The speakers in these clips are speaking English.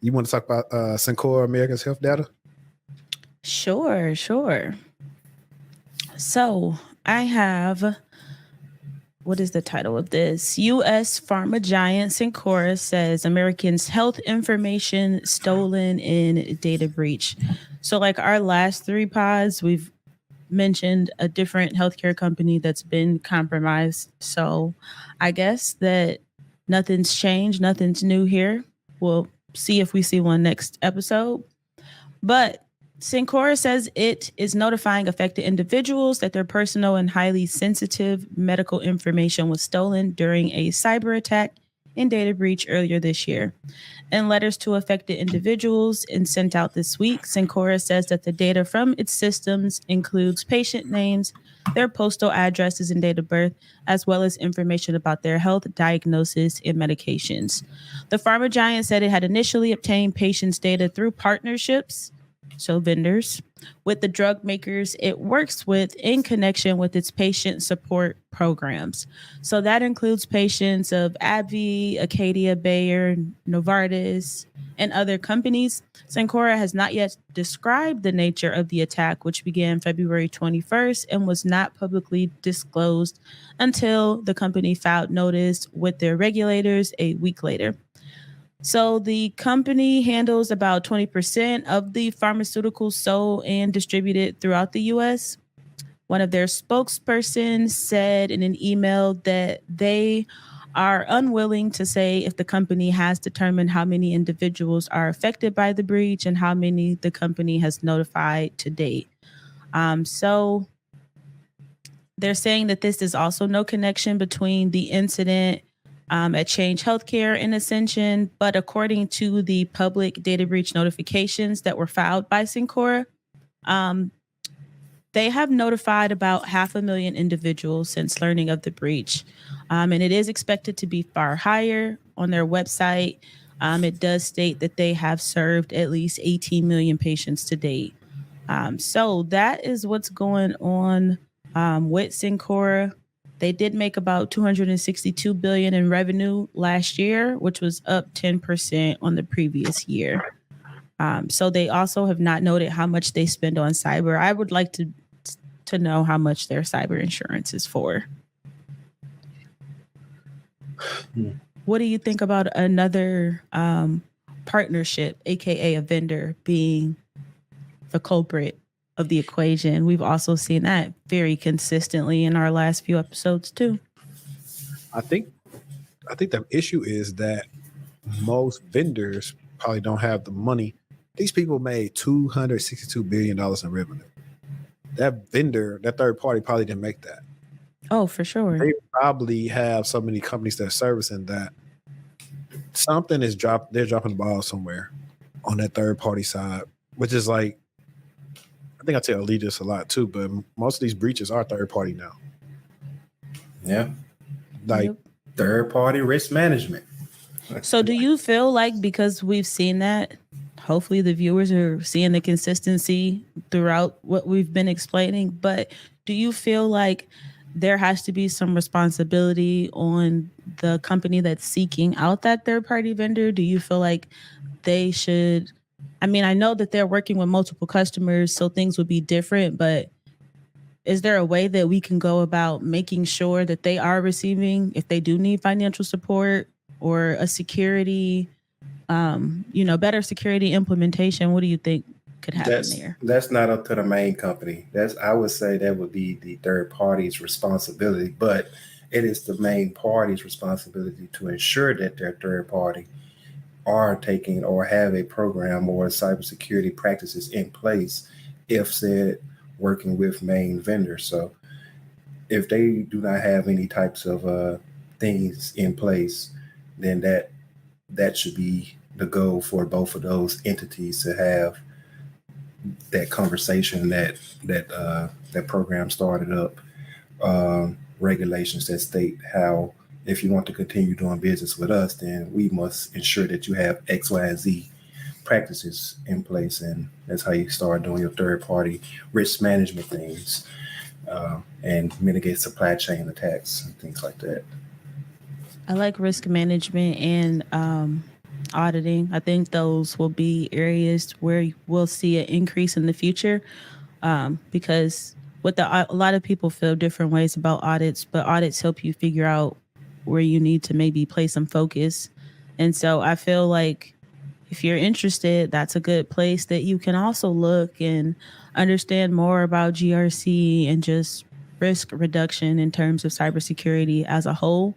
You want to talk about Cencora America's Health Data? Sure. So I have, what is the title of this? U.S. pharma giant Cencora says Americans' health information stolen in data breach. So like our last 3 pods, we've mentioned a different healthcare company that's been compromised. So I guess that nothing's changed, nothing's new here. We'll see if we see one next episode. But Cencora says it is notifying affected individuals that their personal and highly sensitive medical information was stolen during a cyber attack and data breach earlier this year. In letters to affected individuals and sent out this week, Cencora says that the data from its systems includes patient names, their postal addresses and date of birth, as well as information about their health, diagnoses, and medications. The pharma giant said it had initially obtained patients' data through partnerships, so vendors, with the drug makers it works with in connection with its patient support programs. So that includes patients of AbbVie, Acadia, Bayer, Novartis, and other companies. Cencora has not yet described the nature of the attack, which began February 21st and was not publicly disclosed until the company filed notice with their regulators a week later. So the company handles about 20% of the pharmaceuticals sold and distributed throughout the U.S. One of their spokespersons said in an email that they are unwilling to say if the company has determined how many individuals are affected by the breach and how many the company has notified to date. So they're saying that this is also no connection between the incident at Change Healthcare and Ascension, but according to the public data breach notifications that were filed by Cencora, they have notified about 500,000 individuals since learning of the breach. And it is expected to be far higher. On their website, it does state that they have served at least 18 million patients to date. So that is what's going on with Cencora. They did make about $262 billion in revenue last year, which was up 10% on the previous year. So they also have not noted how much they spend on cyber. I would like to know how much their cyber insurance is for. What do you think about another partnership, aka a vendor, being the culprit of the equation? We've also seen that very consistently in our last few episodes too. I think the issue is that most vendors probably don't have the money. These people made $262 billion in revenue. That vendor, that third party, probably didn't make that. Oh, for sure. They probably have so many companies that are servicing that something is they're dropping the ball somewhere on that third party side, which is like, I think I tell Lee this a lot too, but most of these breaches are third party now. Yeah. Like third party risk management. So do you feel like, because we've seen that, hopefully the viewers are seeing the consistency throughout what we've been explaining, but do you feel like there has to be some responsibility on the company that's seeking out that third party vendor? Do you feel like they should, I mean, I know that they're working with multiple customers, so things would be different, but is there a way that we can go about making sure that they are receiving, if they do need financial support or a security, better security implementation? What do you think could happen there? That's not up to the main company. I would say that would be the third party's responsibility, but it is the main party's responsibility to ensure that their third party are taking or have a program or cybersecurity practices in place if said working with main vendors. So if they do not have any types of things in place, then that should be the goal for both of those entities to have that conversation, that program started up, regulations that state how, if you want to continue doing business with us, then we must ensure that you have X, Y, and Z practices in place. And that's how you start doing your third party risk management things and mitigate supply chain attacks and things like that. I like risk management and auditing. I think those will be areas where we'll see an increase in the future, because a lot of people feel different ways about audits, but audits help you figure out where you need to maybe place some focus. And so I feel like if you're interested, that's a good place that you can also look and understand more about GRC and just risk reduction in terms of cybersecurity as a whole,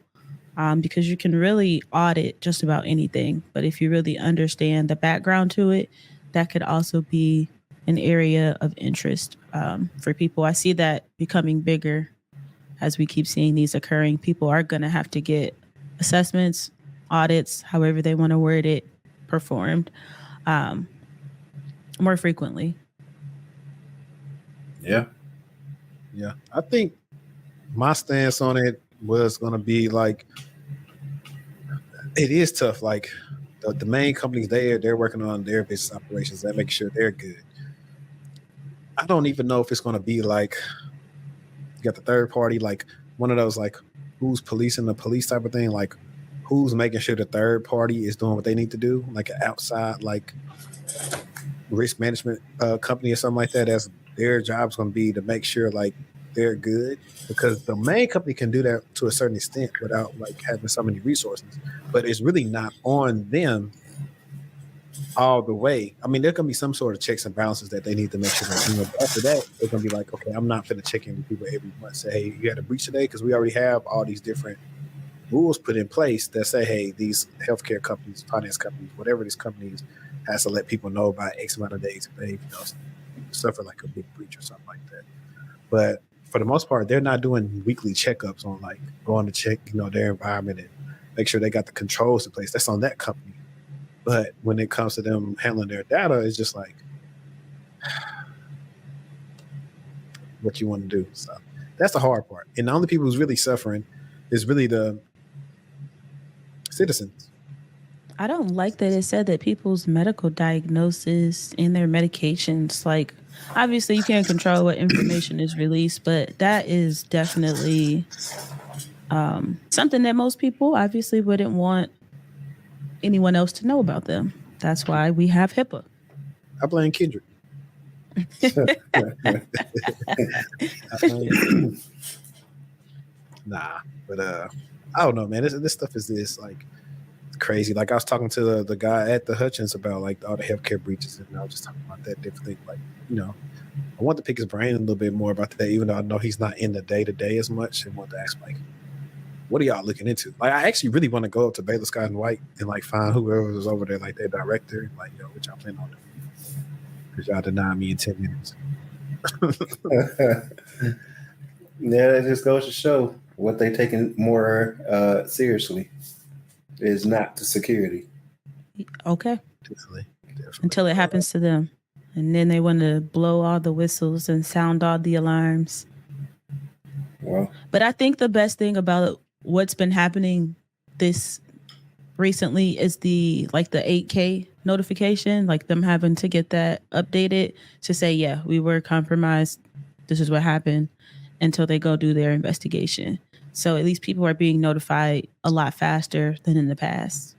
because you can really audit just about anything. But if you really understand the background to it, that could also be an area of interest for people. I see that becoming bigger as we keep seeing these occurring. People are going to have to get assessments, audits, however they want to word it, performed more frequently. Yeah. Yeah. I think my stance on it was going to be like, it is tough. Like the main companies, they're working on their business operations and making sure they're good. I don't even know if it's going to be like, you got the third party, like one of those, like who's policing the police type of thing, like who's making sure the third party is doing what they need to do, like an outside, like risk management company or something like that. As their job's going to be to make sure like they're good, because the main company can do that to a certain extent without like having so many resources, but it's really not on them all the way. I mean, there can be some sort of checks and balances that they need to make sure that, but after that, they're going to be like, okay, I'm not going to check in with people every month, say, hey, you had a breach today, because we already have all these different rules put in place that say, hey, these healthcare companies, finance companies, whatever these companies, has to let people know by X amount of days if they suffer like a big breach or something like that. But for the most part, they're not doing weekly checkups on like going to check, their environment and make sure they got the controls in place. That's on that company. But when it comes to them handling their data, it's just like what you want to do. So that's the hard part. And the only people who's really suffering is really the citizens. I don't like that it said that people's medical diagnosis and their medications, like obviously you can't control what information is released, but that is definitely something that most people obviously wouldn't want anyone else to know about them. That's why we have HIPAA. I blame Kendrick. Nah, but I don't know, man. This stuff is like crazy. Like I was talking to the guy at the Hutchins about like all the healthcare breaches, and I was just talking about that different thing. Like, I want to pick his brain a little bit more about that, even though I know he's not in the day to day as much, and want to ask like, what are y'all looking into? Like, I actually really want to go up to Baylor Scott and White and like find whoever was over there, like their director, like, what y'all planning on doing? Because y'all denied me in 10 minutes. Yeah, that just goes to show what they taking more seriously is not the security. Okay. Definitely. Until it happens to them. And then they want to blow all the whistles and sound all the alarms. Well, but I think the best thing about what's been happening this recently is the 8K notification, like them having to get that updated to say, yeah, we were compromised. This is what happened, until they go do their investigation. So at least people are being notified a lot faster than in the past.